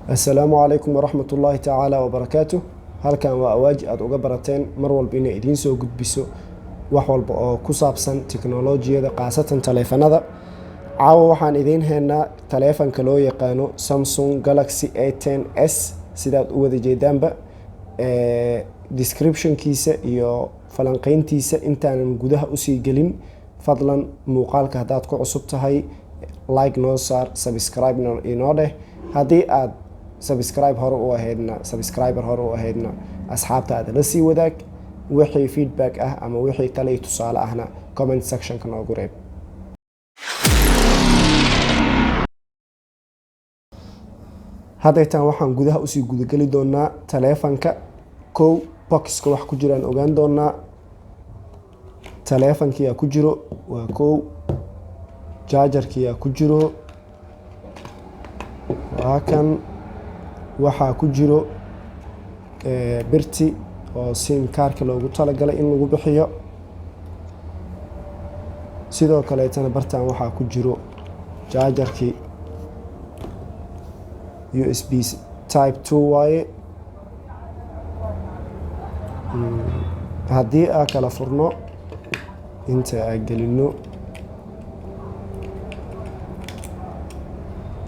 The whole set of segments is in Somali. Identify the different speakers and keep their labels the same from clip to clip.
Speaker 1: السلام عليكم ورحمة الله تعالى وبركاته. halkan waa awaaji aad uga barateen mar walba inay idiin soo gudbiso wax walba oo ku saabsan tiknoolajiyada qaasatan taleefanada. caawa waxaan idiin haynaa taleefanka loo yaqaano Samsung Galaxy A10s sidaad u wada jeedaanba. descriptionkiisa iyo falanqayntiisa intaanan gudaha usii gelin, fadlan muuqaalka haddaad ku cusub tahay like noo saar, subscribe inoo dheh. haddii aad subscriber hore u ahaydna asxaabtaada la sii wadaag. wixii feedback ah ama wixii talo iyo tusaale ahna comment sectionka noogu reeb. haddaytaan waxaan gudaha usii gudageli doonaa taleefanka. kow, boxka wax ku jiraan ogaan doonaa. taleefankiyaa ku jiro waa kow, jaajarkiyaa ku jiro waa kan, waxaa ku jiro birti oo sim kaarka loogu talagalay in lagu bixiyo. sidoo kaleetana bartan waxaa ku jiro jaajarkii USB type 2 waaye. haddii aan kala furno inta aan gelino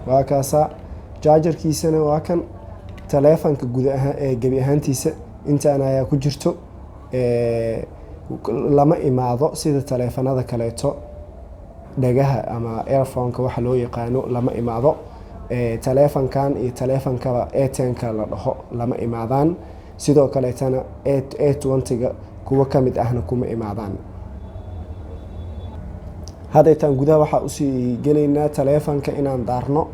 Speaker 1: waa kaasa, jaajarkiisana waa kan. taleefanka guud ahaan gebi ahaantiisa intaan ayaa ku jirto. lama imaado sida taleefanada kaleeto dhagaha ama earphone-ka waxa loo yaqaano lama imaado. taleefankan iyo taleefankaba A10ka la dhaho lama imaadaan. sidoo kaleetana A20ga kuwa ka mid ahna kuma imaadaan. haddaytaan gudaha waxaa usii gelaynaa taleefanka inaan daarno.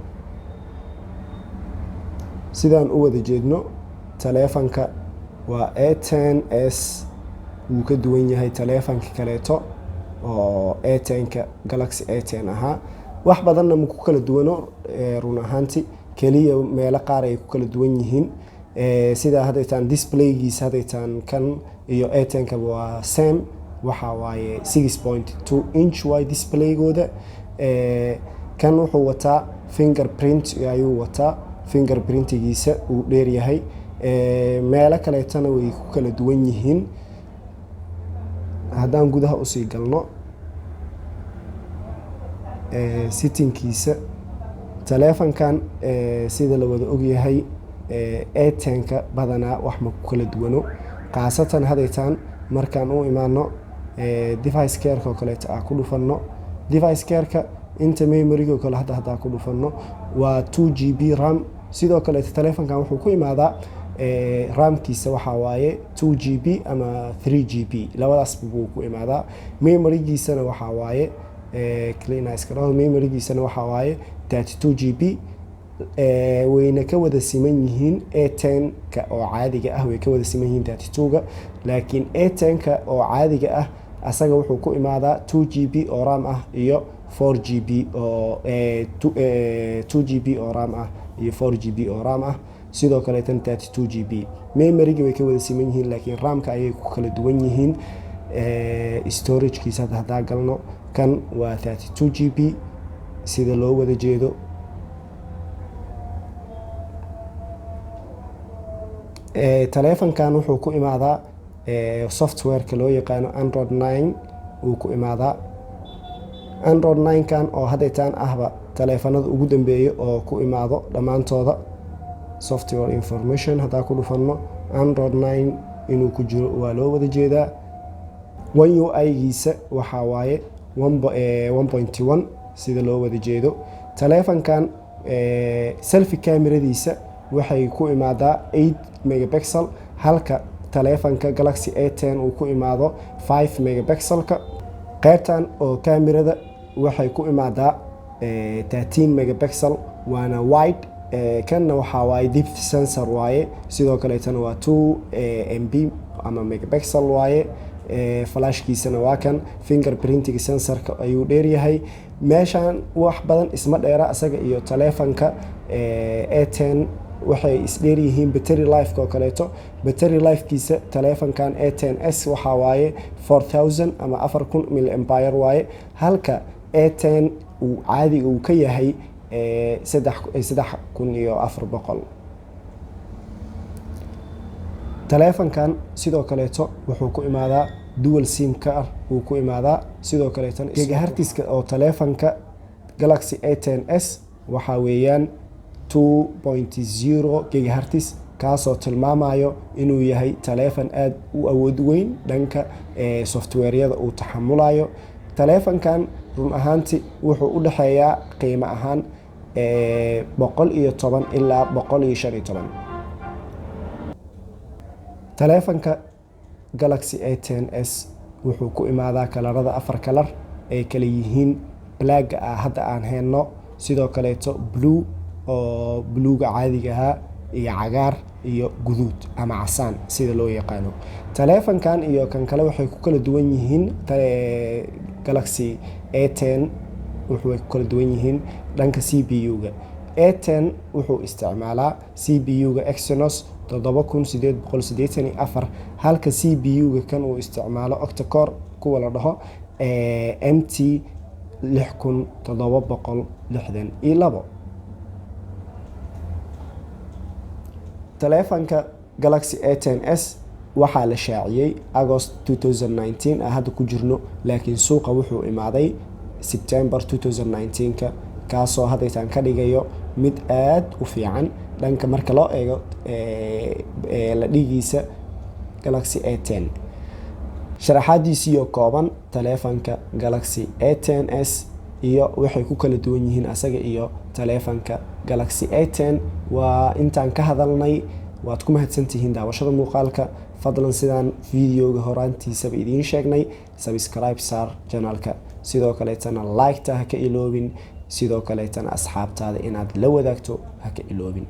Speaker 1: sidaan u wada jeedno taleefanka waa A10s, wuu ka duwan yahay taleefanka kaleeto oo A10ka Galaxy A10 ahaa. wax badanna ma ku kala duwano run ahaanti, keliya meelo qaar ay ku kala duwan yihiin. sida haddaytaan displaygiisa, haddaytaan kan iyo A10ka waa same, waxa waaye 6.2 inch waay displaygooda. kan wuxuu wataa fingerprint ayuu wataa, fingerprintigiisa uu dheer yahay. meelo kaleetana way ku kala duwan yihiin. haddaan gudaha usii galno settingkiisa, taleefankan sida la wada ogyahay A10ka badanaa wax ma ku kala duwano. khaasatan haddaytaan markaan u imaano device careka oo kaleeto aan ku dhufanno, device careka inta memoryga oo kale haddaan ku dhufanno waa 2GB ram. sidoo kaleeto taleefankan wuxuu ku imaadaa ramkiisa waxaa waaye 2GB ama 3GB, labadaas buu ku imaadaa. memorygiisana waxaa waaye memorygiisana waxaa waaye 32GB. wayna ka wada siman yihiin A10ka oo caadiga ah, way ka wada siman yihiin 32ga. laakiin A10ka oo caadiga ah asaga wuxuu ku imaadaa 2GB oo ram ah iyo 4GB oo 2GB oo ram ah iyo 4GB oo ram ah. sidoo kale tan 32GB. memoryga way ka wada siman yihiin, laakiin ramka ayay ku kala duwan yihiin. storagekiisa haddaan galno, kan waa 32GB sida loo wada jeedo. taleefankan wuxuu ku imaadaa softwareka loo yaqaano Android 9 uu ku imaadaa. Android 9kan oo haddaytaan ahba taleefanada ugu dambeeya oo ku imaado dhammaantooda. software information haddaan ku dhufanno, Android 9 inuu ku jiro waa loo wada jeedaa. One UI-giisa waxaa waaye 1.1 sida loo wada jeedo. taleefankan selfie cameradiisa waxay ku imaadaa 8 megapixel, halka taleefanka Galaxy A10 uu ku imaado 5 megapixelka. qaybtan oo kamerada waxay ku imaadaa 13 megapixel waana wide. kanna waxaa waaye depth sensor waaye. sidoo kaleetana waa 2 MB ama megapixel waaye. flashkiisana waa kan, fingerprintiga sensorka ayuu dheer yahay. meeshan wax badan isma dheera asaga iyo taleefanka A10 waxay isdheer yihiin battery life oo kaleeto. battery lifekiisa taleefankan A10s waxaa waaye 4000 ama 4000 mAh waaye, halka A10 uu caadiga uu ka yahay $3,400. taleefankan sidoo kaleeto wuxuu ku imaadaa dual sim card wuu ku imaadaa sidoo kaleeto gigahertz-ka oo taleefanka Galaxy A10s waxa weeyaan 2.0 gigahertz kaasoo tilmaamayo inuu yahay taleefan aad u awood weyn dhanka software-yada uu taxamulayo. taleefankan run ahaantii wuxuu u dhexeeyaa qiimo ahaan $110 ilaa $115. taleefanka Galaxy A10s wuxuu ku imaadaa kalarada 4 kalar ay kala yihiin black hadda aan hayno, sidoo kaleeto blue oo bluega caadiga ahaa, iyo cagaar iyo guduud ama casaan sida loo yaqaano. taleefankan iyo kan kale waxay ku kala duwan yihiin. Galaxy A10 wuxuu ku kala duwan yihiin dhanka CPU-ga. A10 wuxuu isticmaalaa CPU-ga Exynos 7884 halka CPU-ga kan uu isticmaalo octa-core kuwa la dhaho MT 6762. taleefanka Galaxy A10s waxaa la shaaciyay August 2019 hadda ku jirno, laakiin suuqa wuxuu imaaday September 2019 kaasoo haddaytaan ka dhigayo mid aad u fiican dhanka marka loo eego la dhigiisa Galaxy A10. sharaxaadiisiyo kooban taleefanka Galaxy A10s iyo waxay ku kala duwan yihiin asaga iyo taleefanka Galaxy A10 waa intaan ka hadalnay. waad ku mahadsantihiin daawashada muuqaalka. fadlan sidaan videoga horaantiisaba idiin sheegnay subscribe saar channelka, sidoo kaleetana like-ta ha ka iloobin, sidoo kaleetana asxaabtaada inaad la wadaagto ha ka iloobin.